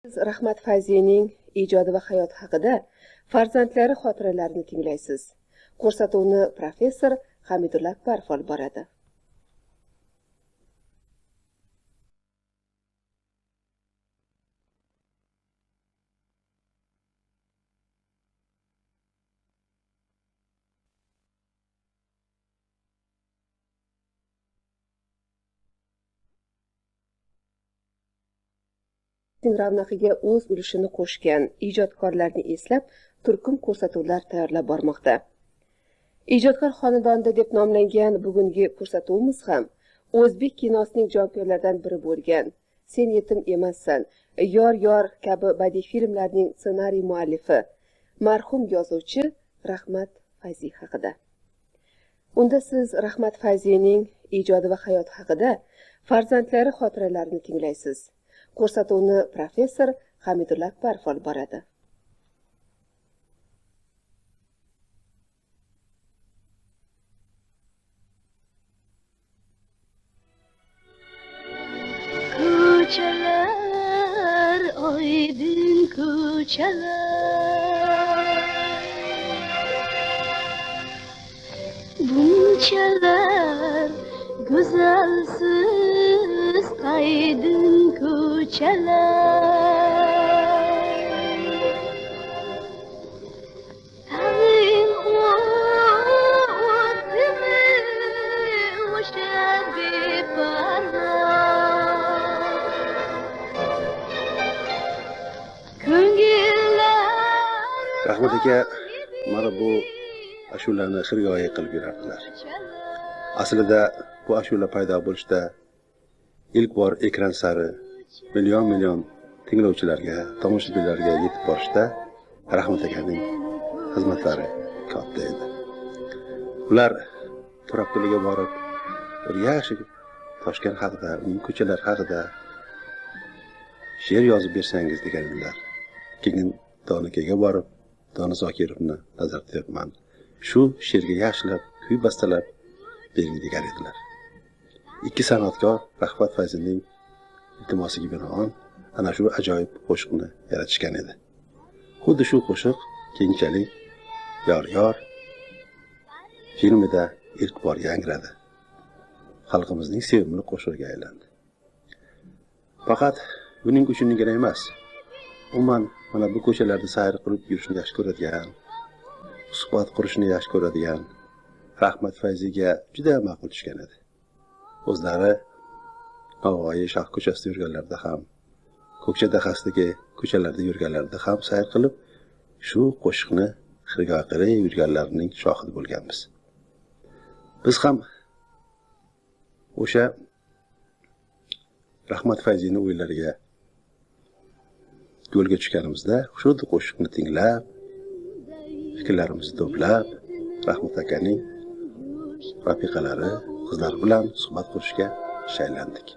Siz Rahmat Fayzining ijodi va hayoti haqida farzandlari xotiralarini tinglaysiz. Ko'rsatuvni professor Hamidulla Akbarov olib boradi. Ravnaqiga o'z ulushini qo'shgan ijodkorlarni eslab turkum ko'rsatuvlar tayyorlab bormoqda. Ijodkor xonadonida deb nomlangan bugungi ko'rsatuvimiz ham o'zbek kinosining jonkuyarlaridan biri bo'lgan Sen yetim emassan, Yor yor kabi badiiy filmlarning ssenariy muallifi, marhum yozuvchi Rahmat Fayzi haqida. Unda siz Rahmat Fayzining ijodi va hayoti haqida farzandlari xotiralarini tinglaysiz. Ko'rsatuvni professor Hamidulla Akbarov olib boradi. Ko'chalar, oydin ko'chalar, bunchalar go'zalsiz aydin ko'chalar. Tag'in o'tdimi o'sha beparvo ko'ngillar. Rahmat aka mana bu ashulani xirgoyi qilib yurardilar. Aslida bu ashula paydo bo'lishda ilk bor ekran sari million tinglovchilarga, tomoshabinlarga yetib borishda Rahmat akaning xizmatlari katta edi. Ular Turabtuliga borib, bir yaxshi Toshkent haqida, uning ko'chalar haqida she'r yozib bersangiz deganlar. Keyin Donakaga borib, Dona Zokirovni nazarda tutyapman. Shu she'rga yaxshilab, kuy bastalab bering degan edilar. Ikki san'atkor Rahmat Fayzining iltimosiga binoan ana shu ajoyib qo'shiqni yaratishgan edi. Xuddi shu qo'shiq keyinchalik Yor yor filmida ilk bor yangradi. Xalqimizning sevimli qo'shig'iga aylandi. Faqat buning uchungina emas, umuman mana bu ko'chalarda sayr qilib yurishni yaxshi ko'radigan, suhbat qurishni yaxshi ko'radigan Rahmat Fayziga juda ma'qul tushgan edi. O'zlari Navoiy Shoh ko'chasida yurganlarda ham, Ko'kcha dahasidagi ko'chalarda yurganlarda ham sayr qilib, shu qo'shiqni xirgoyi qilib yurganlarning shohidi bo'lganmiz. Biz ham o'sha Rahmat Fayzining o'ylariga yo'lga tushganimizda shu qo'shiqni tinglab, fikrlarimizni to'plab, Rahmat akaning rafiqalari, qizlar bilan suhbat qurishga shaylandik.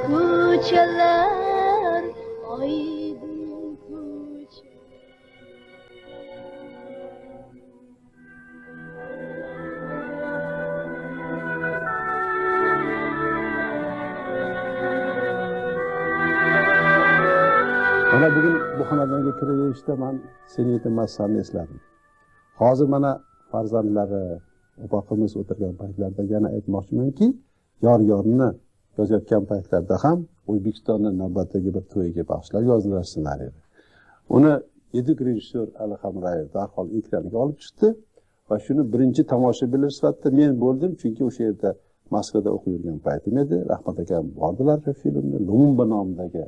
Ko'chalar, oydin ko'chalar. Mana bugun bu xonadonga kiraverishda men Sen yetim emassanni esladim. Hozir mana farzandlari, opaqimiz o'tirgan paytlarda yana aytmoqchimanki, Yor yorni yozayotgan paytlarda ham O'zbekistonning navbatdagi bir to'yiga bag'ishlab yozilgan ssenariy. Uni yetuk rejissyor Ali Hamrayev darhol ekranga olib chiqdi va shuni birinchi tomoshabinlar sifatida men bo'ldim, chunki o'sha yerda Moskvada o'qib yurgan paytim edi. Rahmat akam bordilar filmni Lumumba nomidagi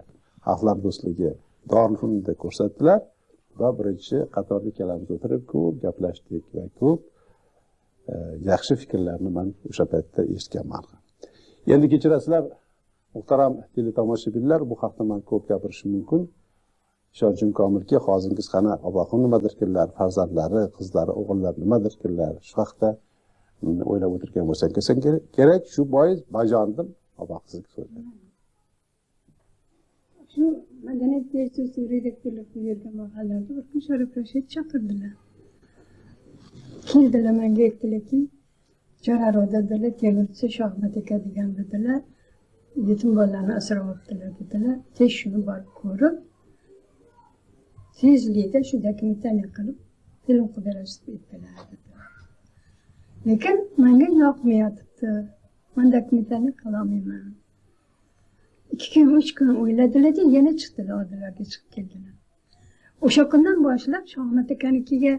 Xalqlar do'stligi Dornfunda ko'rsatdilar va birinchi qatorda ikkalamiz o'tirib ko'p gaplashdik va ko'p yaxshi fikrlarni men o'sha paytda eshitganman. Endi kechirasizlar, muhtaram teletomoshabinlar, bu haqda men ko'p gapirishim mumkin. Ishonchim komilki, hozirgiz qana obaxon nimadirkinlar, farzandlari, qizlari, o'g'illari nimadirkinlar, shu haqda o'ylab o'tirgan bo'lsangiz kerak, shu bois bajondim obaxsizlik so'zladim. Shu madaniyat instituti rektorlik qilib yurgan mahallarda bir kun Sharif Rashid chaqirdilar. Keldilar menga aytdilarki, Jo'raro dedilar, temirchi Shohmat aka degan dedilar, yetim bolalarni asrab olibdilar dedilar. Tez shuni borib ko'rib, tezlikda shu dokumentani qilib film qilib berasiz dedilar. Lekin menga yoqmayapti. Men dokumentani qilolmayman. 2 kun, 3 kun o'yladilar-da, yana chiqdilar, Odillarga chiqib keldilar. O'sha kundan boshlab Shohmat akanikiga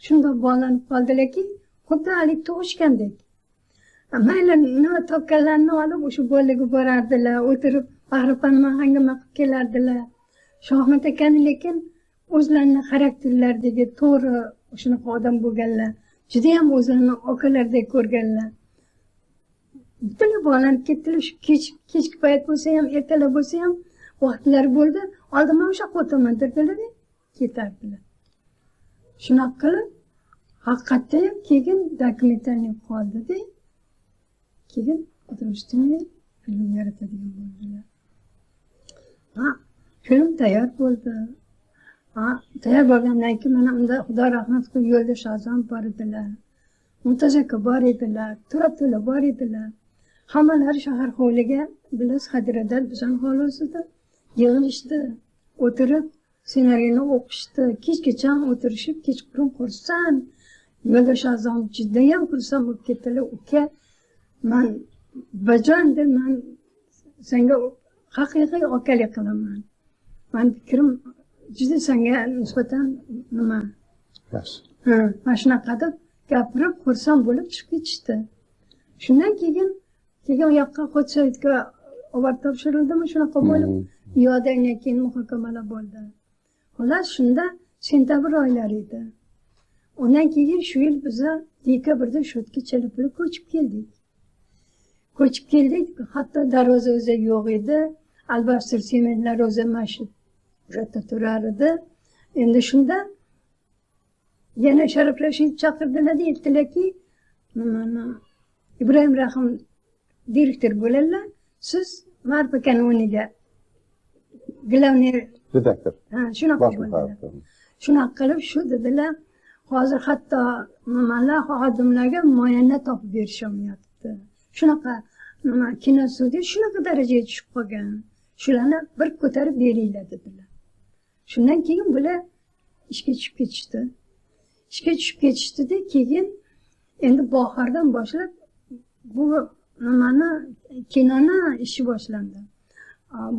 shunday bog'lanib qoldilarki, xuddi hali tug'ishgandek. Mayli nima topganlarini olib o'sha bolaga borardilar, o'tirib bag'ripani hangama qilib kelardilar. Shohmat akani lekin o'zlarini xarakterlaridagi to'g'ri shunaqa odam bo'lganlar. Juda ham o'zlarini okalardek ko'rganlar. Butunlay bog'lanib ketdilar. Shu kechki payt bo'lsa ham, ertalab bo'lsa ham vaqtlar bo'ldi. Oldin men o'sha qo'taman dedilar-da, ketardilar. Shunaqa qilib, haqiqatda ham keyin dokumentlarni qoldi-da. Keyin O'tirishni film yaratadigan bo'ldilar. Film tayyor bo'ldi. Tayyor bo'lgandan keyin mana unda Xudo rahmat qilib Yo'ldosh A'zam bor edilar. Mumtoz aka bor edilar, Turabto'la bor edilar. Hammalari shahar hovliga bilas hadiradan bizon hovlisida yig'ilishdi. O'tirib ssenariyni o'qishdi. Kechgacha o'tirishib, kechqurun xursand. Yo'ldosh A'zam judayam xursand bo'lib ketdilar. Uka, men bajonda men senga haqiqiy okalik qilaman. Men fikrim juda senga nisbatan nima? Yaxshi. Mana shunaqa deb gapirib, xursand bo'lib chiqib ketishdi. Shundan keyin u yoqqa Xo'jasoyevga olib topshirildimi, shunaqa bo'lib, yo'qdan keyin muhokamalar bo'ldi. Xolos shunda sentabr oylari edi. Undan keyin shu yil biz dekabrda Shotga Chalapli ko'chib keldik. Hatto darvoza o'zi yo'q edi. Albastir sementlar o'zi masjid yerda turar edi. Endi shunda yana Sharif Rashid chaqirdilar, aytdilarki, mana Ibrohim Rahim direktor bo'ladilar, siz Marp akani o'rniga glavniy Redaktor. Shunaqa bo'ldi. Shunaqa qilib shu dedilar, hozir hatto nimalar xodimlarga muayyanat topib berisholmayapti. Shunaqa nima kino studiya shunaqa darajaga tushib qolgan. Shularni bir ko'tarib beringlar dedilar. Shundan keyin bular ishga tushib ketishdi-da, keyin endi bahordan boshlab bu nimani kinoni ishi boshlandi.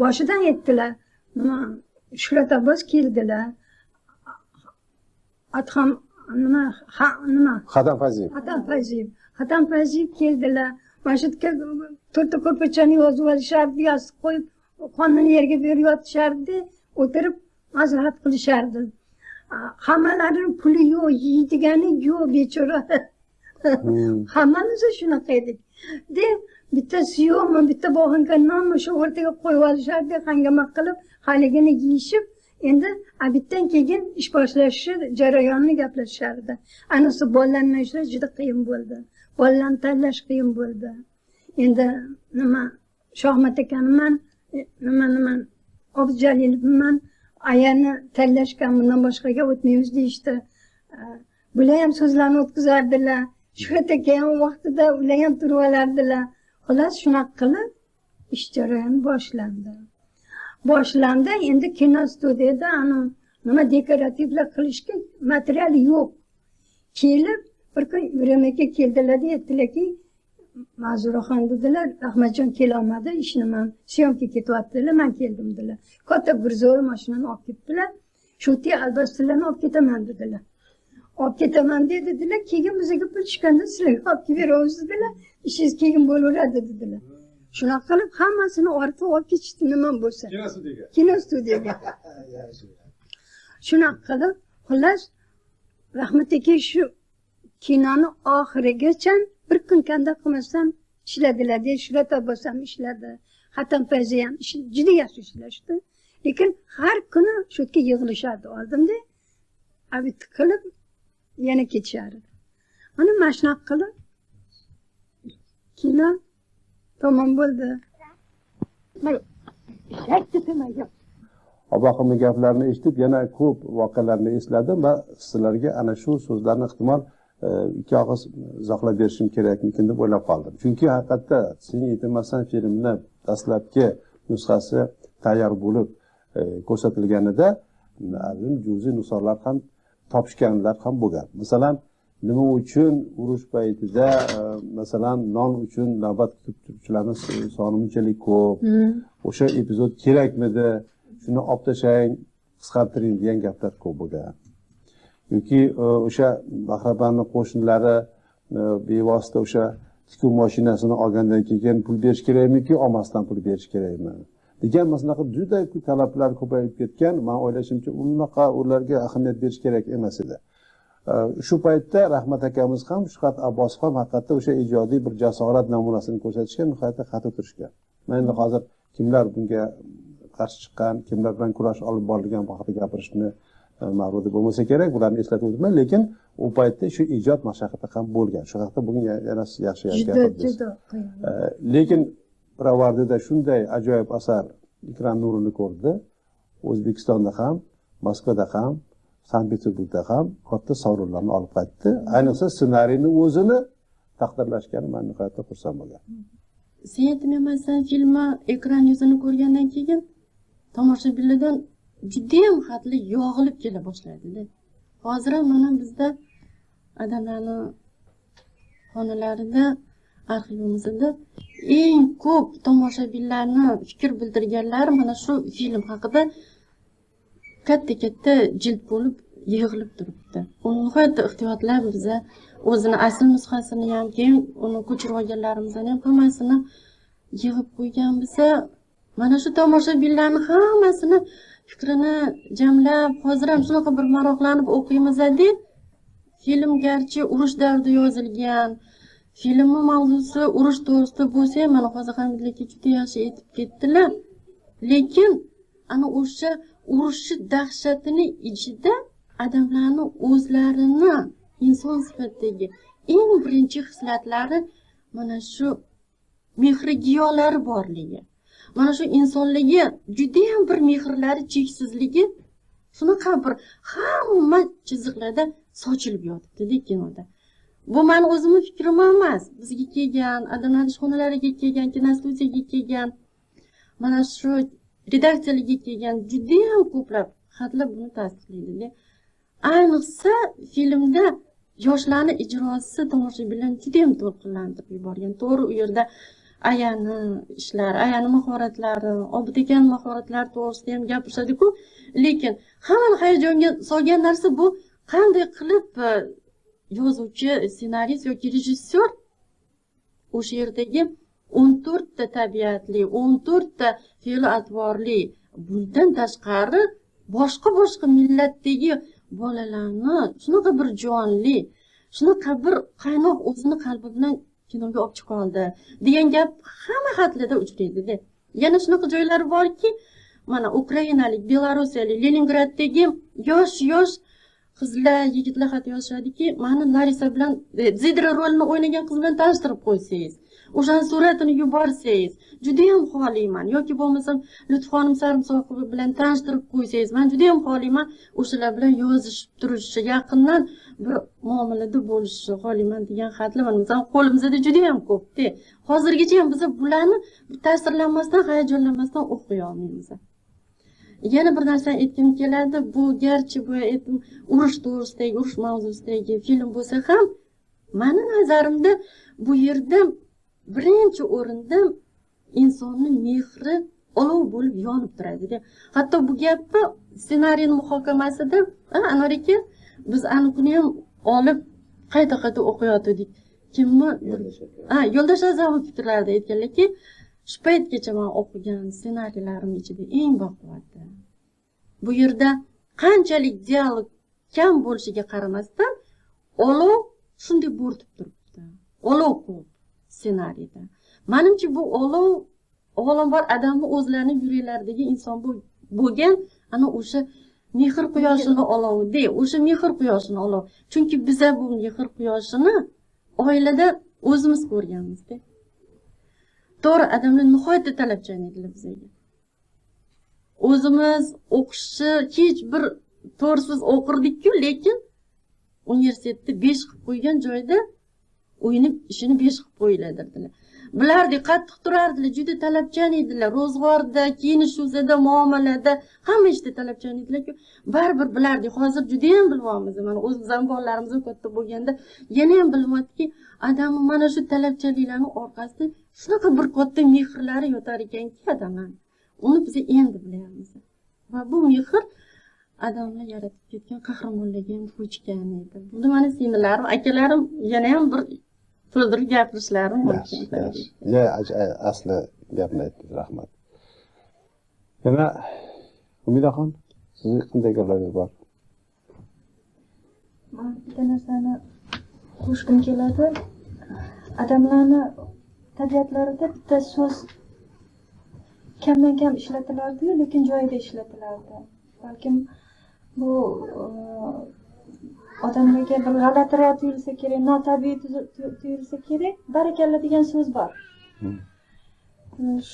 Boshidan aytdilar, nima Shuhrat Abbos keldilar. Adham nima Xatam Fayziyev keldilar. Masjidga to'rtta ko'rpachani yozib olishardi, yozib qo'yib, qonini yerga berib yotishardi, o'tirib maslahat qilishardi. Hammalarining puli yo'q, yeydigani yo'q, bechora. Hammamiz shunaqa edik. Bittasi yo'qmi, bitta bog'inga nonmi shu o'rtaga qo'yib olishardi, hangama qilib, haligini yeyishib, endi abitdan keyin ish boshlashi jarayonini gaplashishardi. Anasi bolalarni ishlash juda qiyin bo'ldi. Bolalarni tanlash qiyin bo'ldi. Endi nima Shohmat akani nima Objalilman ayani tanlashgan, bundan boshqaga o'tmaymiz deyishdi. Bular ham so'zlarni o'tkazardilar. Shuhrat aka ham vaqtida ular ham turib olardilar. Xolos shunaqa qilib ish jarayoni boshlandi. Endi kino studiyada nima dekorativlar qilishga material yo'q. Kelib bir kun Ibrahim aka keldilar, aytdilarki, Ma'zuraxon dedilar, Rahmatjon kelolmadi, ishni men syomka ketyaptilar, men keldim dedilar. Katta Gurzoy mashinani olib ketdilar. Shoti albastirlarni olib ketaman dedilar. Olib ketaman dedilar, keyin bizga pul chiqqanda sizlarga olib beramiz dedilar. Ishingiz keyin bo'laveradi dedilar. Shunaqa qilib hammasini ortga olib ketishdi, nima bo'lsa. Kino studiyaga. Shunaqa qilib, xullas Rahmat aka shu kinoni oxirigacha bir kun kanda qilmasdan ishladilar. Shuhrat Abbos ham ishladi. Xatam Fayziyev ham juda yaxshi ishlashdi. Lekin har kuni shu yerga yig'ilishardi oldimda. Abit qilib yana ketishardi. Mana shunaqa qilib kino tamom bo'ldi. Obaqimni gaplarini eshitib yana ko'p voqealarni esladim va sizlarga ana shu so'zlarni ehtimol ikki og'iz izohlab berishim kerakmikin deb o'ylab qoldim. Chunki haqiqatda Sen yetilmassan filmini dastlabki nusxasi tayyor bo'lib ko'rsatilganida juziy nusxalar ham topishganlar ham bo'lgan. Masalan, nima uchun urush paytida masalan non uchun navbat kutib turuvchilarning soni bunchalik ko'p, o'sha epizod kerakmidi, shuni olib tashlang, qisqartiring degan gaplar ko'p bo'lgan. Yoki o'sha Bahrabanning qo'shnilari bevosita o'sha tikuv mashinasini olgandan keyin pul berish kerakmiki, olmasdan pul berish kerakmi degan masalan juda ko'p talablar ko'payib ketgan. Men o'ylashimcha, unaqa ularga ahamiyat berish kerak emas edi. Shu paytda Rahmat akamiz ham, Shuhrat Abbosov ham haqiqatda o'sha ijodiy bir jasorat namunasini ko'rsatishga nihoyatda qat'iy turishgan. Men endi hozir kimlar bunga qarshi chiqqan, kimlar bilan kurash olib borilgan bu haqida gapirishni ma'rudi bo'lmasa kerak, bularni eslatib o'taman, lekin u paytda shu ijod mashaqqati ham bo'lgan. Shu haqida bugun yana yaxshi gapiramiz. Lekin Pirovardida shunday ajoyib asar ekran nurini ko'rdi. O'zbekistonda ham, Moskvada ham, Sankt-Peterburgda ham katta sovrinlarni olib qaytdi. Ayniqsa ssenariyni o'zini taqdirlashgani men nihoyatda xursand bo'lganman. Sen yetilmassan filmi ekran yuzini ko'rgandan keyin tomoshabinlardan judayam xatli yog'ilib kela boshladi. Hozir ham mana bizda odamlarning xonalarida, arxivimizda eng ko'p tomoshabinlarni fikr bildirganlar mana shu film haqida katta jild bo'lib yig'ilib turibdi. Uni nihoyatda ehtiyotlab biza o'zini asl nusxasini ham, keyin uni ko'chirib olganlarimizni ham hammasini yig'ib qo'yganmiz. Mana shu tomoshabinlarni hammasini fikrini jamlab, hozir ham shunaqa bir maroqlanib o'qiymiz-da. Film garchi urush davrida yozilgan, filmni mavzusi urush to'g'risida bo'lsa ham, mana hozir Hamidlarga juda yaxshi aytib ketdilar. Lekin ana o'sha urushni dahshatini ichida odamlarning o'zlarini inson sifatidagi eng birinchi hislatlari mana shu mehri giyolari borligi, mana shu insonlarga judayam bir mehrlari cheksizligi shunaqa bir hamma chiziqlarda sochilib yotibdi kinoda. Bu meni o'zimni fikrim emas, bizga kelgan, odamlar ishxonalariga kelgan, kinostudiyaga kelgan, mana shu redaksiyalarga kelgan judayam ko'plab xatlar buni tasdiqlaydi. Ayniqsa filmda yoshlarning ijrosi tomoshabinlarni judayam to'lqinlantirib yuborgan. To'g'ri, u yerda ayani ishlar, ayani mahoratlari, Obid aka mahoratlari to'g'risida ham gapirishadi-ku, lekin hammani hayajonga solgan narsa bu qanday qilib yozuvchi, ssenarist yoki rejissyor o'sha yerdagi 14 ta tabiatli, 14 ta fe'l-atvorli, bundan tashqari boshqa millatdagi bolalarni shunaqa bir jonli, shunaqa bir qaynoq o'zini qalbi bilan kinoga olib chiqa oldi degan gap hamma xatlarda uchraydi. Yana shunaqa joylari borki, mana Ukrainalik, Belarusiyalik, Leningraddagi yosh qizlar, yigitlar xat yozishadiki, meni Larisa bilan Zidra rolini o'ynagan qiz bilan tanishtirib qo'ysangiz, o'shaning suratini yuborsangiz, juda ham xohlayman. Yoki bo'lmasam Lutfonim Sarimsoqova bilan tanishtirib qo'ysangiz, men juda ham xohlayman o'shalar bilan yozishib turishi, yaqindan bir muomalada bo'lishi xohlayman degan xatlar bizning qo'limizda juda ham ko'p-da. Hozirgacha ham biz bularni ta'sirlanmasdan, hayajonlanmasdan o'qiy olmaymiz. Yana bir narsa aytgim keladi, bu garchi bu urush to'g'risidagi, urush mavzusidagi film bo'lsa ham, meni nazarimda bu yerda birinchi o'rinda insonning mehri olov bo'lib yonib turadi. Hatto bu gapni ssenariyning muhokamasida Anvar aka biz aniqni ham olib qayta o'qiyotdik. Kimni? Yo'ldosh Azamov fikrlarida aytganlarki, shu paytgacha men o'qigan ssenariylarim ichida eng baquvvati. Bu yerda qanchalik dialog kam bo'lishiga qaramasdan, olov shunday bo'rtib turibdi. Olov ko'p ssenariyda. Menimcha bu olov avvalambor odamning o'zlarining yuraklaridagi inson bo'lgan ana o'sha mehr quyoshini olovi, o'sha mehr quyoshini olov. Chunki biz bu mehr quyoshini oilada o'zimiz ko'rganmiz-da. To'g'ri, odamlar nihoyatda talabchan edilar bizga. o'zimiz o'qishni hech bir to'g'risiz o'qirdik-ku, lekin universitetda 5 qilib qo'ygan joyda uyni ishini 5 qilib qo'yiladirdilar. Bilardik, qattiq turardilar, juda talabchan edilar. Ro'zg'orda, kiyinish o'zida, muomalada hamma ishda talabchan edilar-ku. Baribir bilardik. Hozir juda ham bilyapmiz. Mana o'zimiz ham bolalarimiz katta bo'lganda yana ham bilyaptiki, odam mana shu talabchanliklarning orqasida shunaqa bir katta mehrlari yotar ekanki odamlar. Uni biz endi bilyapmiz. Va bu mehr odamlar yaratib ketgan qahramonlarga ham ko'chgan edi. Buni mana singllarim, akalarim yana ham bir to'ldirib gapirishlarim mumkin. Asli gapni aytdingiz, rahmat. Yana Umidaxon, sizning qanday gaplaringiz bor? Men bitta narsani qo'shgim keladi. Odamlarni tabiatlarida bitta so'z kamdan kam ishlatilardi, lekin joyida ishlatilardi. Balkim bu odamlarga bir g'alatiroq tuyulsa kerak, notabiiy tuyulsa kerak, barakalla degan so'z bor.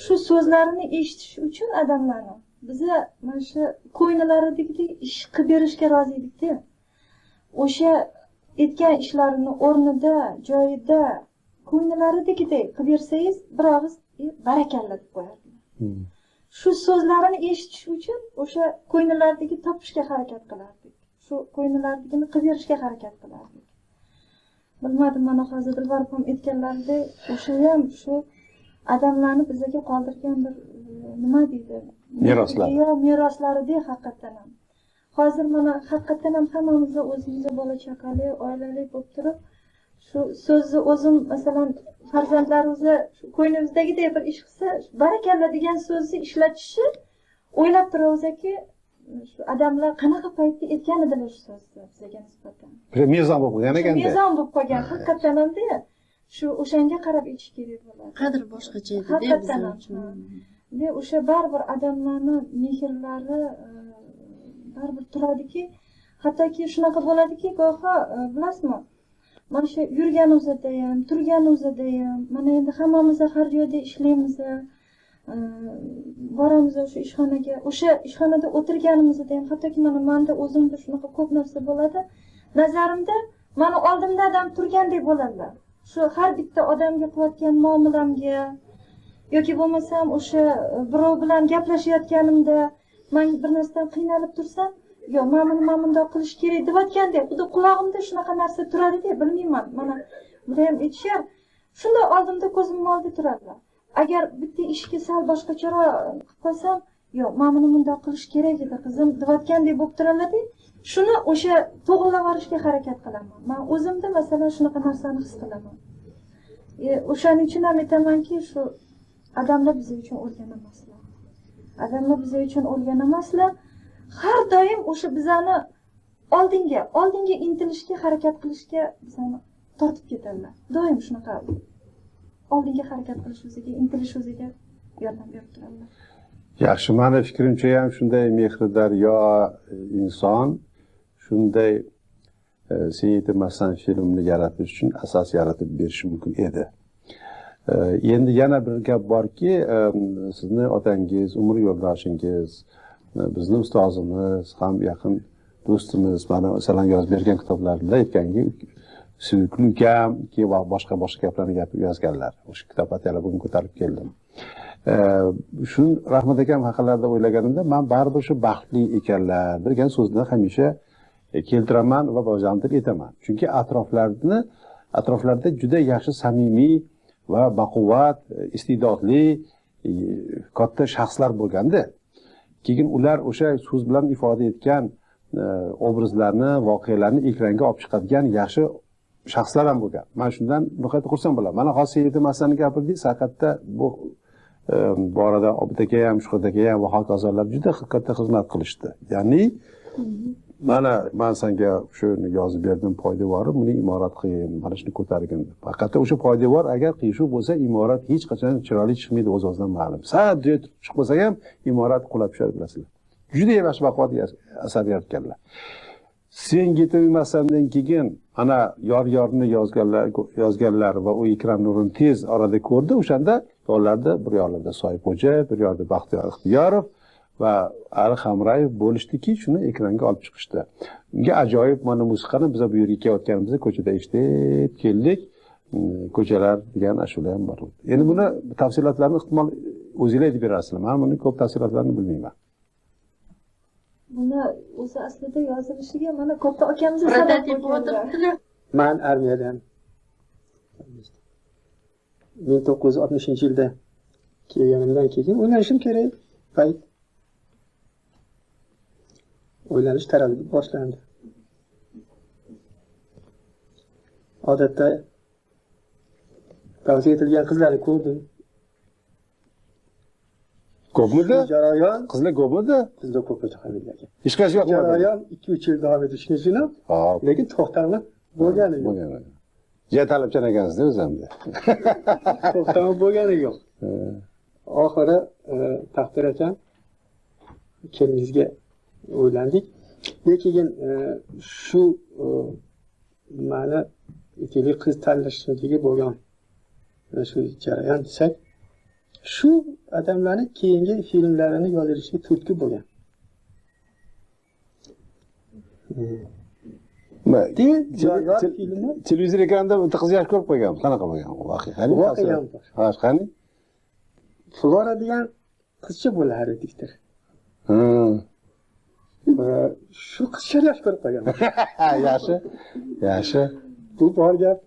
Shu so'zlarni eshitish uchun odamlarni biza mana shu ko'yinlaridagidek ish qilib berishga rozi edikda. O'sha aytgan ishlarini o'rnida, joyida, ko'yinlaridagidek qilib bersangiz, bir og'iz barakalla deb qo'yardilar. Shu so'zlarini eshitish uchun o'sha ko'yinlardagi topishga harakat qilardik. Shu ko'yinlardagini qilib berishga harakat qilardik. Bilmadim, mana hozir Dilbarib ham aytganlaridek, o'sha ham shu odamlarni bizga qoldirgan bir nima deydi? Meroslar. Yo, meroslarida haqiqatan ham. Hozir mana haqiqatan ham hammamiz o'zimizga bola chaqali, oilali bo'lib turib, shu so'zni o'zim masalan farzandlarimizni ko'ynimizdagidek bir ish qilsa, barakalla degan so'zni ishlatishi o'ylab turavizki, shu odamlar qanaqa paytda aytgan edilar shu so'zni bizga nisbatan. Mezon bo'lib qolgan ekanda. Mezon bo'lib qolgan, haqiqatan ham-da shu o'shanga qarab aytish kerak bo'ladi. Qadr boshqacha edi Haqiqatan ham. De o'sha baribir odamlarni mehrlari baribir turadiki, hattoki shunaqa bo'ladiki, go'yo bilasizmi? Mana shu yurganimizda ham, turganimizda ham, mana endi hammamiz har joyda ishlaymiz. Boramiz o'sha ishxonaga, o'sha ishxonada o'tirganimizda ham, hattoki mana menda o'zimda shunaqa ko'p narsa bo'ladi. Nazarimda mana oldimda odam turgandek bo'ladilar. Shu har bitta odamga qilayotgan muomalamga yoki bo'lmasam o'sha birov bilan gaplashayotganimda men bir narsadan qiynalib tursam, yo mana bundoq qilish kerak deyotgandek, xuddi qulog'imda shunaqa narsa turadi-da, bilmayman. Mana bunda ham aytishar, shunda oldimda ko'zimning oldida turadilar. Agar bitta ishga sal boshqacharoq qilib qolsam, yo mana bundoq qilish kerak edi qizim deyotgandek bo'lib turadi. Shuni o'sha to'g'rilab olishga harakat qilaman. Men o'zimda masalan shunaqa narsani his qilaman. O'shaning uchun ham aytamanki, shu odamlar biz uchun o'lgan emaslar. Odamlar biz uchun o'lgan emaslar. Har doim o'sha bizani oldinga intilishga, harakat qilishga bizani tortib ketadilar. Doim shunaqa oldinga harakat qilish o'ziga, intilish o'ziga yordam berib turadilar. Yaxshi, meni fikrimcha ham shunday mehrdor yo inson shunday sen aytmasan filmni yaratish uchun asos yaratib berishi mumkin edi. Endi yana bir gap borki, sizni otangiz, umr yo'ldoshingiz, bizni ustozimiz, ham yaqin do'stimiz mana masalan yozib bergan kitoblarida aytganki, suyukli ukam va boshqa gaplarni gapirib yozganlar. O'sha kitob atala bugun ko'tarib keldim. Shun Rahmat akam haqida o'ylaganimda, men baribir shu baxtli ekanlar degan so'zni hamisha keltiraman va bajondir etaman. Chunki atroflarda juda yaxshi samimiy va baquvvat, iste'dodli, katta shaxslar bo'lganda, keyin ular o'sha so'z bilan ifoda etgan obrazlarni, voqealarni ekranga olib chiqadigan yaxshi shaxslar ham bo'lgan. Men shundan nihoyatda xursand bo'laman. Mana hozir Sayyid masalani gapirdingiz, haqiqatda bu borada Obid aka ham, Shuhrat aka ham va hokazolar juda katta xizmat qilishdi. Ya'ni mana men senga shuni yozib berdim, poydevori, buni imorat qilgin, mana shuni ko'targin. Faqat o'sha poydevor agar qiyshuv bo'lsa, imorat hech qachon chiroyli chiqmaydi, o'z-o'zidan ma'lum. Sadda chiqib bo'lsa ham imorat qulab tushadi, bilasizlar. Juda yaxshi baquvvat asar yaratganlar. Sen yetib yurmasandan keyin ana yor-yorni yozganlar va u ekran nurini tez orada ko'rdi. O'shanda yo'llarda bir yoqlarda Soyib xo'ja, bir yoqda Baxtiyor Ixtiyorov va Ali Hamrayev bo'lishdiki, shuni ekranga olib chiqishdi. Unga ajoyib mana musiqani biz bu yerga kelayotganimizda ko'chada eshitib keldik. Ko'chalar degan ashula ham bor. Endi buni tafsilotlarini ehtimol o'zinglar aytib berasizlar. Men buni ko'p tafsilotlarini bilmayman. Buni o'zi aslida yozilishiga mana katta akamiz Prototip o'tiribdilar. Men armiyadan 1960-yilda kelganimdan keyin o'ylanishim kerak. Payt o'ylanish tarafida boshlandi. Odatda tavsiya etilgan qizlarni ko'rdim. Ko'pmidi? Jarayon Qizlar ko'pmidi? qizlar ko'p o'ta qilgan. Hech qaysi yo'qmidi? Jarayon 2-3 yil davom etishini uchun Hop, lekin to'xtamlar bo'lgani yo'q. bo'lgan. Ja talabchan ekansiz o'zimda. To'xtamlar bo'lgani yo'q. Oxiri Taqdir akam kendimizga o'ylandik. Lekin shu ma'na ikili qiz tanlashdagi bo'lgan shu jarayon desak, shu odamlarni keyingi filmlarini yozishga turtki bo'lgan. Filmlar Televizor ekranida bitta qiz yosh ko'rib qo'ygan. Qanaqa bo'lgan? voqea bor. Ha, qani? Flora degan qizcha bo'lar edikdir. Shu qizcha yosh ko'rib qo'ygan. Yaxshi. Yaxshi. Bu bor gap.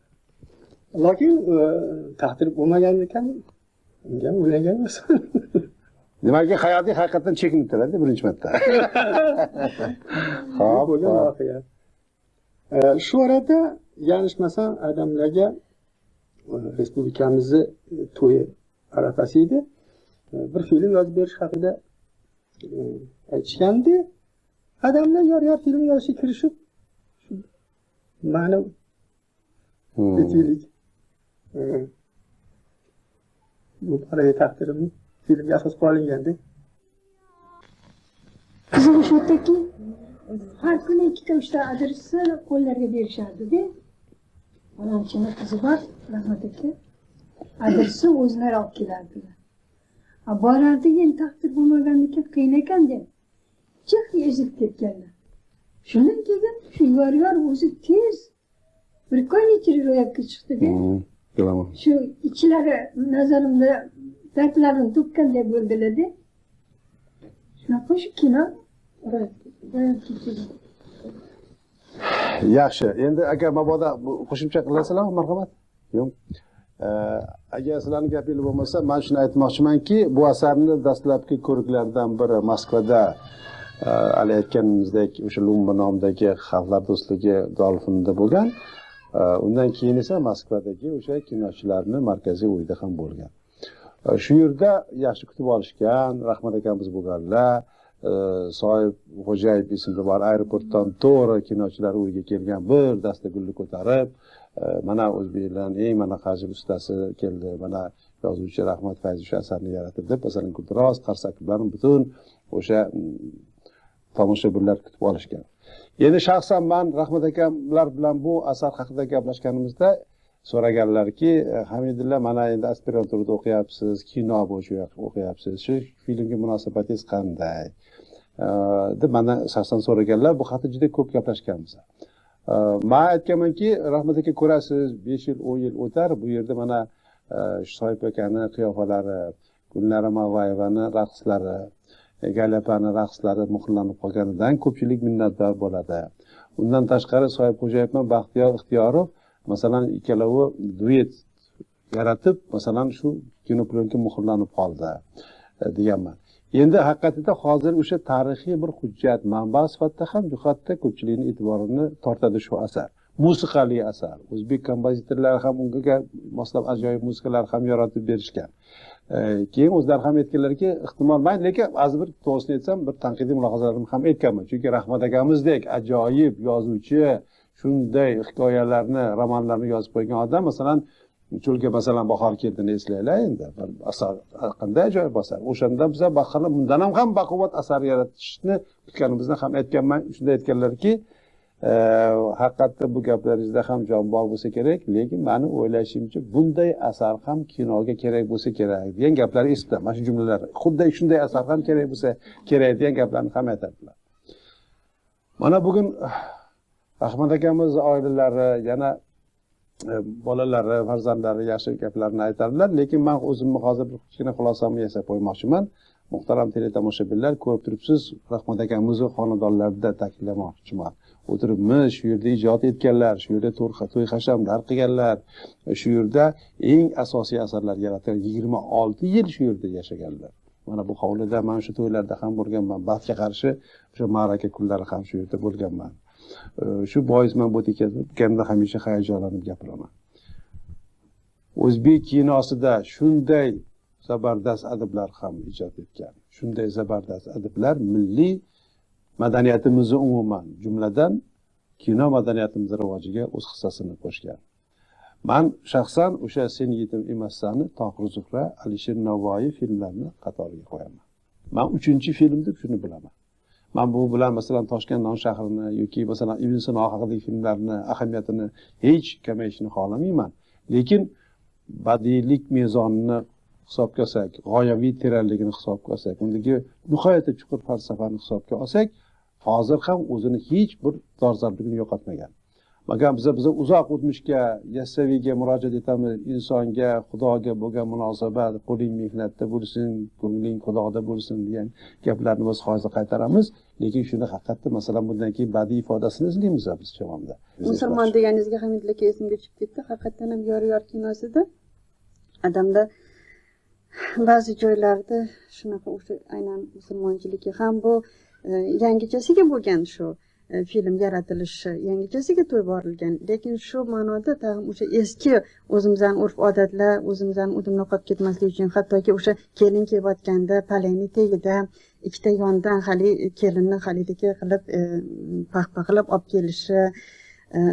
Lekin taqdir bo'lmagan ekan, unga o'ylagan emas. Demak, hayotiy haqiqatdan chekinib turadi birinchi marta. Xo'p, bo'lgan voqea. Shu orada yanglishmasam odamlarga respublikamizni to'yi arafasi edi. Bir film yozib berish haqida aytishgandi. Odamlar yor film yozishga kirishib, ma'ni aytaylik. Bu paraya taqdirim filmga asos qilingandi. Qizim o'sha yerdaki har kuni 2-3 adresni qo'llarga berishardi-da. Falonchini qizi bor, rahmat aka. Adresni o'zlari olib kelardilar. Borardi, endi taqdir bo'lmagandan qiyin ekan deb. Chiq ezib ketganlar. Shundan keyin shu yor o'zi tez bir qancha ro'yobga chiqdi-da. Bilaman. Shu ichlari nazarimda dardlarini to'kkanday bo'ldilar-da. Shunaqa shu kino Yaxshi. Endi aka mabodo qo'shimcha qilasizlarmi, marhamat? Yo'q. Agar sizlarning gapingiz bo'lmasa, men shuni aytmoqchimanki, bu asarni dastlabki ko'riklardan biri Moskvada hali aytganimizdek o'sha Lumba nomidagi xalqlar do'stligi dolfinida bo'lgan. Undan keyin esa Moskvadagi o'sha kinochilarning markaziy uyida ham bo'lgan. Shu yerda yaxshi kutib olishgan, rahmat akamiz bo'lganlar, Soyib Xo'jayev ismli bor aeroportdan to'g'ri kinochilar uyiga kelgan bir dasta gulni ko'tarib, mana o'zbeklarning eng mana hajib ustasi keldi, mana yozuvchi Rahmat Fayzi shu asarni yaratdi deb, masalan, Guldiroz, Qarsaklarning butun o'sha tomoshabinlar kutib olishgan. Endi shaxsan men Rahmat akamlar bilan bu asar haqida gaplashganimizda so'raganlarki, Hamidullo, mana endi aspiranturada o'qiyapsiz, kino bo'yicha o'qiyapsiz, shu filmga munosabatingiz qanday? deb mana shaxsan so'raganlar. Bu haqda juda ko'p gaplashganmiz. Men aytganmanki, Rahmat aka, ko'rasiz, 5 yil, 10 yil o'tar, bu yerda mana Soyib akani qiyofalari, Gulnara Mavayevani raqslari, Galapani raqslari muhrlanib qolganidan ko'pchilik minnatdor bo'ladi. Undan tashqari Soyib Xo'jayev bilan Baxtiyor Ixtiyorov masalan ikkalovi duet yaratib, masalan shu kinoplyonka muhrlanib qoldi deganman. Endi haqiqatda hozir o'sha tarixiy bir hujjat manba sifatida ham jihatda ko'pchilikning e'tiborini tortadi shu asar. Musiqali asar. O'zbek kompozitorlari ham unga moslab ajoyib musiqalar ham yaratib berishgan. Keyin o'zlari ham aytganlarki, ehtimol men lekin az bir to'g'risini aytsam, bir tanqidiy mulohazalarimni ham aytganman. Chunki Rahmat akamizdek ajoyib yozuvchi, shunday hikoyalarni, romanlarni yozib qo'ygan odam, masalan, Cho'lga masalan bahor keldini eslaylar endi. Bir asar qanday ajoyib asar. O'shanda biz bundan ham baquvvat asar yaratishni kutganimizni ham aytganman. Shunda aytganlarki, haqiqatda bu gaplaringizda ham jon bor bo'lsa kerak, lekin meni o'ylashimcha bunday asar ham kinoga kerak bo'lsa kerak degan gaplar esda. Mana shu jumlalar xuddi shunday asar ham kerak bo'lsa kerak degan gaplarni ham aytadilar. Mana bugun Ahmad akamiz oilalari yana bolalari, farzandlari yaxshi gaplarni aytadilar, lekin men o'zimni hozir bir kichkina xulosamni yasab qo'ymoqchiman. Muhtaram teletomoshabinlar, ko'rib turibsiz, Rahmat akamizni xonadonlarida ta'kidlamoqchiman. O'tiribmiz, shu yerda ijod etganlar, shu yerda to'y hashamlar qilganlar, shu yerda eng asosiy asarlar yaratgan 26 yil shu yerda yashaganlar. Mana bu hovlida men shu to'ylarda ham bo'lganman, baxtga qarshi o'sha ma'raka kunlari ham shu yerda bo'lganman. Shu bois men bu tekanda hamisha hayajonlanib gapiraman. O'zbek kinosida shunday zabardast adiblar ham ijod etgan. Shunday zabardast adiblar milliy madaniyatimizni umuman, jumladan kino madaniyatimiz rivojiga o'z hissasini qo'shgan. Men shaxsan o'sha Sen yetim emassanni, Tohir Zuhra, Alisher Navoiy filmlarini qatoriga qo'yaman. Men 3-film deb shuni bilaman. Men bu bilan masalan Toshkent non shahrini yoki masalan Ibn Sino haqidagi filmlarni ahamiyatini hech kamayishini xohlamayman. Lekin badiiylik mezonini hisobga olsak, g'oyaviy teranligini hisobga olsak, undagi nihoyatda chuqur falsafani hisobga olsak, hozir ham o'zini hech bir dolzarbligini yo'qotmagan. Magar biz uzoq o'tmishga, yassaviyga murojaat etamiz, insonga, Xudoga bo'lgan munosabat, qo'ling mehnatda bo'lsin, ko'ngling Xudoda bo'lsin degan gaplarni biz hozir qaytaramiz, lekin shuni haqiqatda masalan bundan keyin badiiy ifodasini izlaymiz biz chamamda. Musulmon deganingizga Hamid aka esimga tushib ketdi. Haqiqatdan ham yor kinosida odamda ba'zi joylarda shunaqa o'sha aynan musulmonchilikka ham bu yangichasiga bo'lgan shu film yaratilishi, yangichasiga to'y borilgan, lekin shu ma'noda tag'in o'sha eski o'zimizdan urf-odatlar, o'zimizdan udumlab qolib ketmaslik uchun, hattoki o'sha kelin kelayotganda palangni tagida ikkita yondan hali kelinni halidagi qilib paxpaxlab olib kelishi,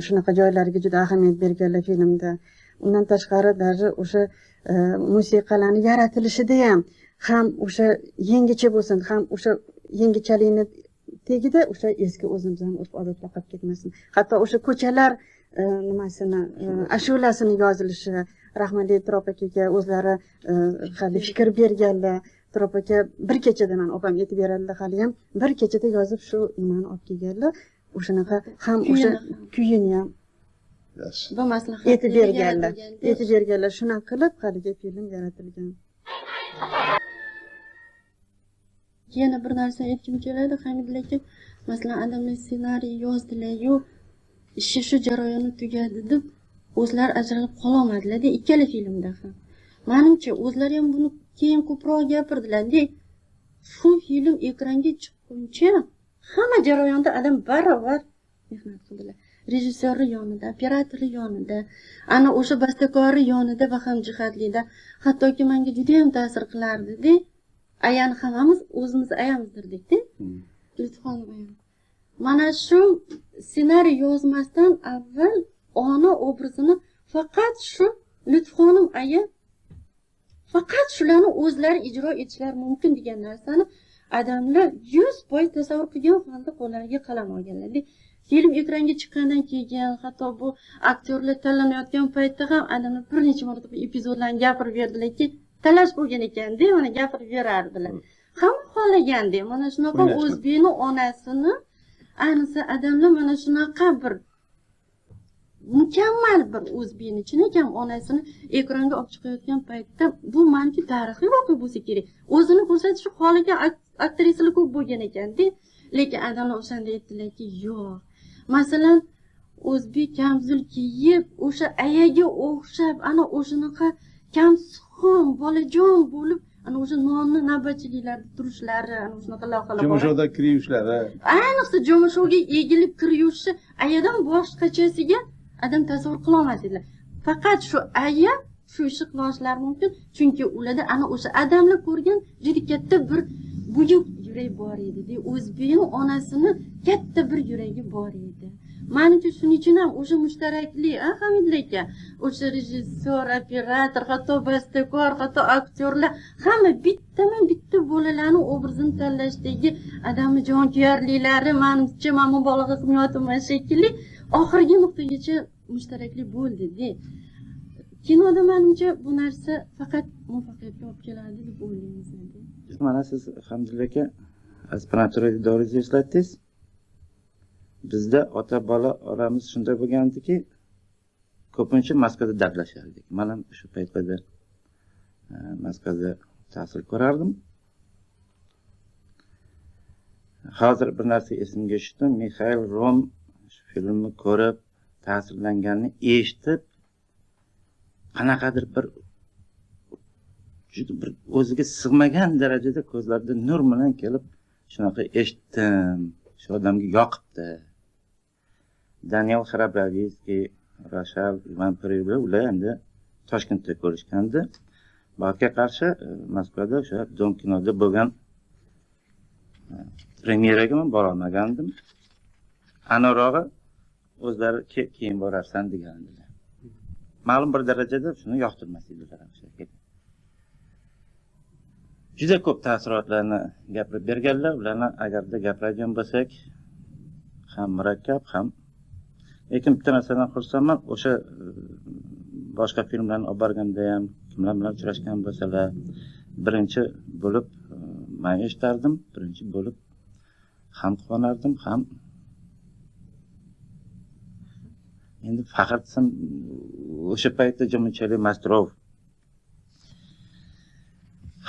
shunaqa joylarga juda ahamiyat berganlar filmda. Undan tashqari даже o'sha musiqalarni yaratilishida ham o'sha yangicha bo'lsin, ham o'sha yangichalikni tegida o'sha eski o'zimizdan urf-odatlar qolib ketmasin. Hatto o'sha ko'chalar nimasini, ashulasini yozilishi, rahmatli Turop akaga o'zlari hali fikr berganlar. Turop aka bir kechada men opam aytib beradilar, hali ham bir kechada yozib shu nimani olib kelganlar. O'shanaqa ham o'sha kuyini ham bu maslahat aytib berganlar. Shunaqa qilib haligi film yaratilgan. Yana bir narsa aytkim keladi, Hamid aka. Masalan, odamlar ssenariy yozdilar-yu, ishi shu jarayoni tugadi deb o'zlari ajralib qololmadilar-da, ikkala filmda ham. Menimcha, o'zlari ham buni keyin ko'proq gapirdilar-da. Shu film ekranga chiqquncha hamma jarayonda odam barobar mehnat qildilar. Rejissori yonida, operatori yonida, ana o'sha bastakori yonida va hamjihatlida, hattoki menga juda ham ta'sir qilardi-da. Ayani hammamiz o'zimiz ayamizdirdik-da. Lutfxonim ayam. Mana shu ssenariy yozmasdan avval ona obrazini faqat shu Lutfxonim aya faqat shularni o'zlari ijro etishlari mumkin degan narsani odamlar 100% tasavvur qilgan holda qo'llariga qalam olganlar. Film ekranga chiqqandan keyin, hatto bu aktyorlar tanlanayotgan paytda ham odamlar bir necha marotaba epizodlarni gapirib berdilarki, talash bo'lgan ekan-da, mana gapirib berardilar. Hamma xohlaganda, mana shunaqa o'zbekning onasini, ayniqsa odamlar mana shunaqa bir mukammal bir o'zbekning chinakam onasini ekranga olib chiqayotgan paytda bu menimcha tarixiy voqea bo'lsa kerak. O'zini ko'rsatish xohlagan aktrisalar ko'p bo'lgan ekan-da, lekin odamlar o'shanda aytdilarki, yo'q. Masalan, o'zbek kamzul kiyib, o'sha ayaga o'xshab, ana o'shanaqa kamsuxon, bolajon bo'lib, ana o'sha nonni navbatchiliklarda turishlari, ana shunaqa lavhalar bor. Jo'mashovda kir yushlari. Ayniqsa jo'mashovga egilib kir yuvishi ayadan boshqachasiga odam tasavvur qila olmas edilar. Faqat shu aya shu ishni qilishlari mumkin, chunki ularda ana o'sha odamlar ko'rgan juda katta bir buyuk yurak bor edi. O'zbekning onasini katta bir yuragi bor edi. Menimcha shuning uchun ham o'sha mushtaraklik, Hamidli aka, o'sha rejissyor, operator, hatto bastakor, hatto aktyorlar hamma bitta bolalarning obrazini tanlashdagi adamni jonkuyarliklari menimcha men mubolag'a qilmayapman shekilli oxirgi nuqtagacha mushtaraklik bo'ldi-da. Kinoda menimcha bu narsa faqat muvaffaqiyatga olib keladi deb o'ylaymiz. Mana siz Hamidli aka aspiranturada doringizni eslatdingiz. Bizda ota bola oramiz shunday bo'lgandiki, ko'pincha Moskvada dardlashardik. Men ham shu paytlarda Moskvada tahsil ko'rardim. Hozir bir narsa esimga tushdi. Mixail Rom filmni ko'rib, ta'sirlanganini eshitib, qanaqadir juda bir o'ziga sig'magan darajada ko'zlarida nur bilan kelib, shunaqa eshitdim. Shu odamga yoqibdi. Daniel Xarabravskiy, Rashal, Ivan Perevlar ular endi Toshkentda ko'rishgandi. Balga qarshi Moskvada o'sha Dom kinoda bo'lgan premyeraga men bora olmagandim. Anarog'i o'zlari keyin borarsan degandilar. Ma'lum bir darajada shuni yoqtirmas edilar o'sha. Juda ko'p taassurotlarni gapirib berganlar. Ularni agarda gapiradigan bo'lsak, ham murakkab, ham. Lekin bitta narsadan xursandman, o'sha boshqa filmlarni olib borganda ham kimlar bilan uchrashgan bo'lsalar, birinchi bo'lib men eshitardim, birinchi bo'lib ham quvonardim, ham endi faxr qilsam o'sha paytda Jamunchalik Mastrov.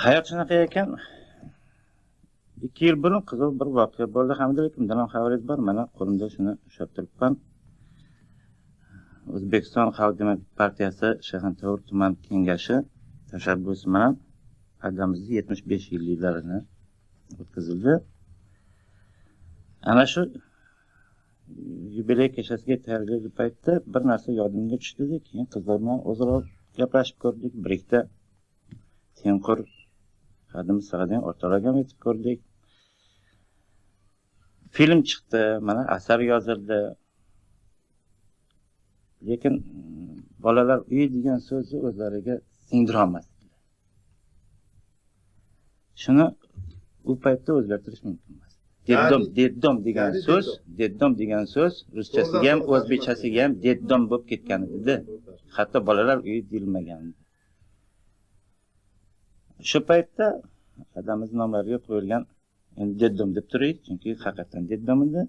Hayot shunaqa ekan. 2 yil burun qiziq bir voqea bo'ldi. Hamidli akamdan ham xabaringiz bor? Mana qo'limda shuni ushlab turibman. O'zbekiston Xalq Demokratik partiyasi Shayxontohur tuman kengashi tashabbusi bilan adamimizning 75 yilliklarini o'tkazildi. Ana shu yubiley kechasiga tayyorgarlik paytida bir narsa yodimga tushdi. Keyin qizlar bilan o'zaro gaplashib ko'rdik. Birikda Tenqur Xadim Sag'adian o'rtalarga yetib ko'rdik. Film chiqdi, mana asar yozildi. Lekin bolalar uyi degan so'zni o'zlariga singdira olmasdilar. Shuni u paytda o'zgartirish mumkin emas. Deddom degan so'z ruschasiga ham, o'zbekchasiga ham deddom bo'lib ketgan edi. Hatto bolalar uyi deyilmagan. Shu paytda adamimiz nomlariga qo'yilgan endi deddom deb turaylik, chunki haqiqatan deddom edi.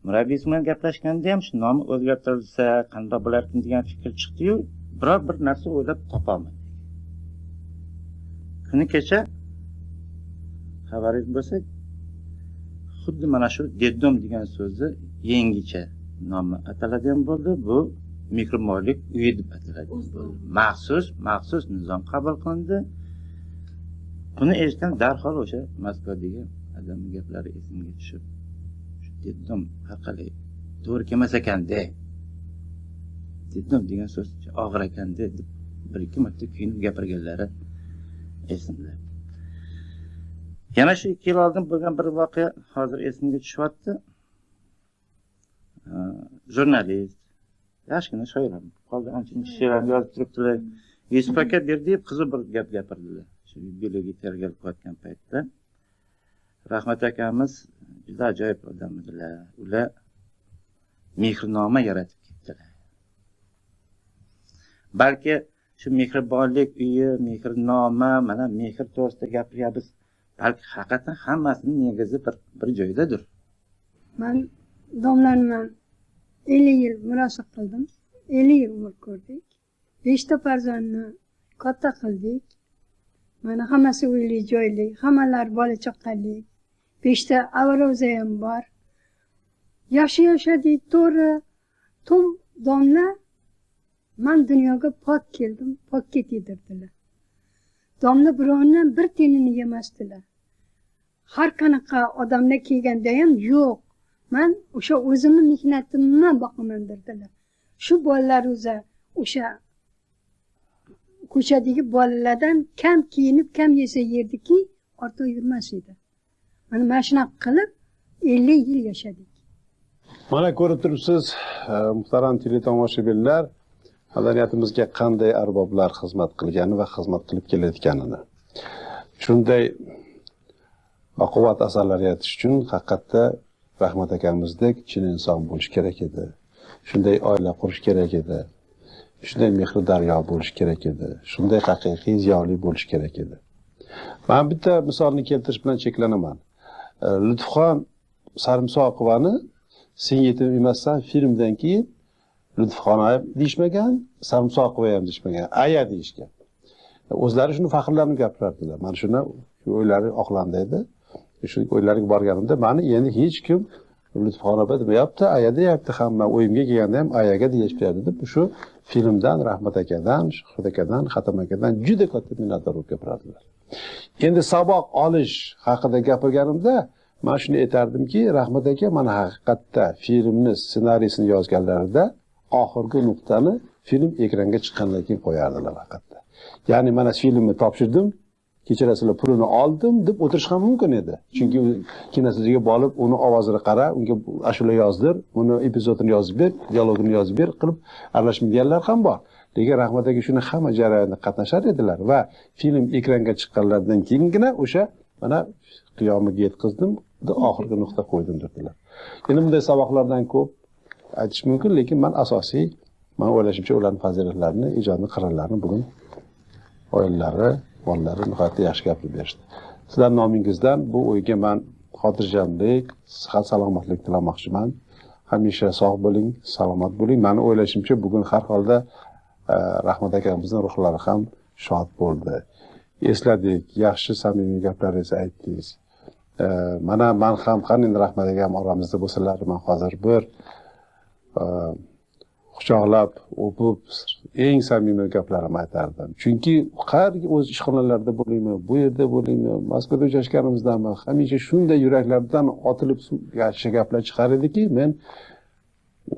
Murabbiysi bilan gaplashganda ham shu nomi o'zgartirilsa qanday bo'larkin degan fikr chiqdi-yu, biror bir narsa o'ylab topa olmadik. Kuni kecha xabaringiz bo'lsa, xuddi mana shu deddom degan so'zni yangicha nomi ataladigan bo'ldi. Bu mikromollik uyi deb ataladi. Maxsus nizom qabul qilindi. Buni eshitgan darhol o'sha Moskvadagi odamning gaplari esimga tushib, dedim haqali to'g'ri kelmas ekan-da. Dedim degan so'z og'ir ekan-da deb bir-ikki marta kuyinib gapirganlari esimda. Yana shu 2 yil oldin bo'lgan bir voqea hozir esimga tushyapti. Jurnalist, yoshgina shoir qoldi, ancha she'rlarni yozib turibdilar. Yusuf aka Berdiyev qiziq bir gap gapirdilar. Shu yubileyga tayyorgarlik qilayotgan paytda Rahmat akamiz juda ajoyib odam edilar. Ular mehrnoma yaratib ketdilar. Balki shu mehribonlik uyi, mehrnoma, mana mehr to'g'risida gapiryapmiz. Balki haqiqatan hammasining negizi bir joydadir. Men domlarimdan 50 yil murosa qildim. 50 yil umr ko'rdik. 5 ta farzandni katta qildik. Mana hammasi uyli joyli, hammalar bola chaqali. 5 ta avaroza ham bor. Yashadik to'g'ri. Domla men dunyoga pok keldim, pokka yedirdilar. Domla birovni bir tenini yemasdilar. Har qanaqa odamlar kelganda ham yo'q. Men o'sha o'zimni mehnatimni boqaman dedilar. Shu bolalar o'sha ko'chadagi bolalardan kam kiyinib, kam yesa yerdiki, ortiq yurmas edi. Mana shunaqa qilib 50 yil yashadik. Mana ko'rib turibsiz, muhtaram teletomoshabinlar, madaniyatimizga qanday arboblar xizmat qilgani va xizmat qilib kelayotganini. Shunday baquvvat asarlar yaratish uchun haqiqatda Rahmat akamizdek chin inson bo'lish kerak edi. Shunday oila qurish kerak edi. Shunday mehri daryo bo'lish kerak edi. Shunday haqiqiy ziyoli bo'lish kerak edi. Men bitta misolni keltirish bilan cheklanaman. Lutfxon Sarimsoqovani Sen yetim emassan filmdan keyin Lutfxon ham deyishmagan, Sarimsoqova ham deyishmagan, aya deyishgan. O'zlari shuni faxrlanib gapirardilar. Mana shuni o'ylari oqlandi edi. Shu o'ylariga borganimda meni endi hech kim Lutfxon opa demayapti, aya deyapti, hamma o'yimga kelganda ham ayaga deyishadi deb shu filmdan Rahmat akadan, Shuhrat akadan, Xatam akadan juda katta minnatdor bo'lib gapiradilar. Endi saboq olish haqida gapirganimda men shuni aytardimki, Rahmat aka mana haqiqatda filmni ssenariysini yozganlarida oxirgi nuqtani film ekranga chiqqandan keyin qo'yardilar haqiqatda. Ya'ni mana filmni topshirdim, kechirasizlar pulini oldim deb o'tirish ham mumkin edi. Chunki kinostudiyaga borib, uni ovozini qara, unga ashula yozdir, uni epizodini yozib ber, dialogini yozib ber qilib aralashmaganlar ham bor. Lekin Rahmat aka shuni hamma jarayonda qatnashar edilar va film ekranga chiqqanlardan keyingina o'sha mana qiyomiga yetkazdim, oxirgi nuqta qo'ydim dedilar. Endi bunday saboqlardan ko'p aytish mumkin, lekin men asosiy, men o'ylashimcha ularning fazilatlarini, ijodiy qirralarini bugun oilalari, bolalari nihoyatda yaxshi gapirib berishdi. Sizlar nomingizdan bu o'yga men xotirjamlik, sihat, salomatlik tilamoqchiman. Hamisha sog' bo'ling, salomat bo'ling. Meni o'ylashimcha bugun har holda Rahmat akamizning ruhlari ham shod bo'ldi. Esladik, yaxshi samimiy gaplaringizni aytdingiz. Mana men ham qanday Rahmat akam oramizda bo'lsalar, men hozir bir quchoqlab, o'pib, eng samimiy gaplarimni aytardim. Chunki har o'z ishxonalarida bo'laymi, bu yerda bo'laymi, Moskvada joylashganimizdami, hamisha shunday yuraklardan otilib yaxshi gaplar chiqar ediki, men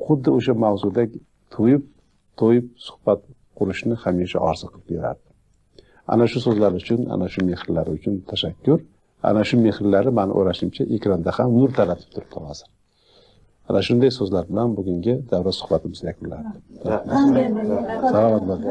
xuddi o'sha mavzuda to'yib suhbat qurishni hamisha orzu qilib yurardim. Ana shu so'zlar uchun, ana shu mehrlari uchun tashakkur. Ana shu mehrlari meni o'rashimcha ekranda ham nur taratib turibdi hozir. Ana shunday so'zlar bilan bugungi davra suhbatimizni yakunlaymiz. Salomat bo'ling.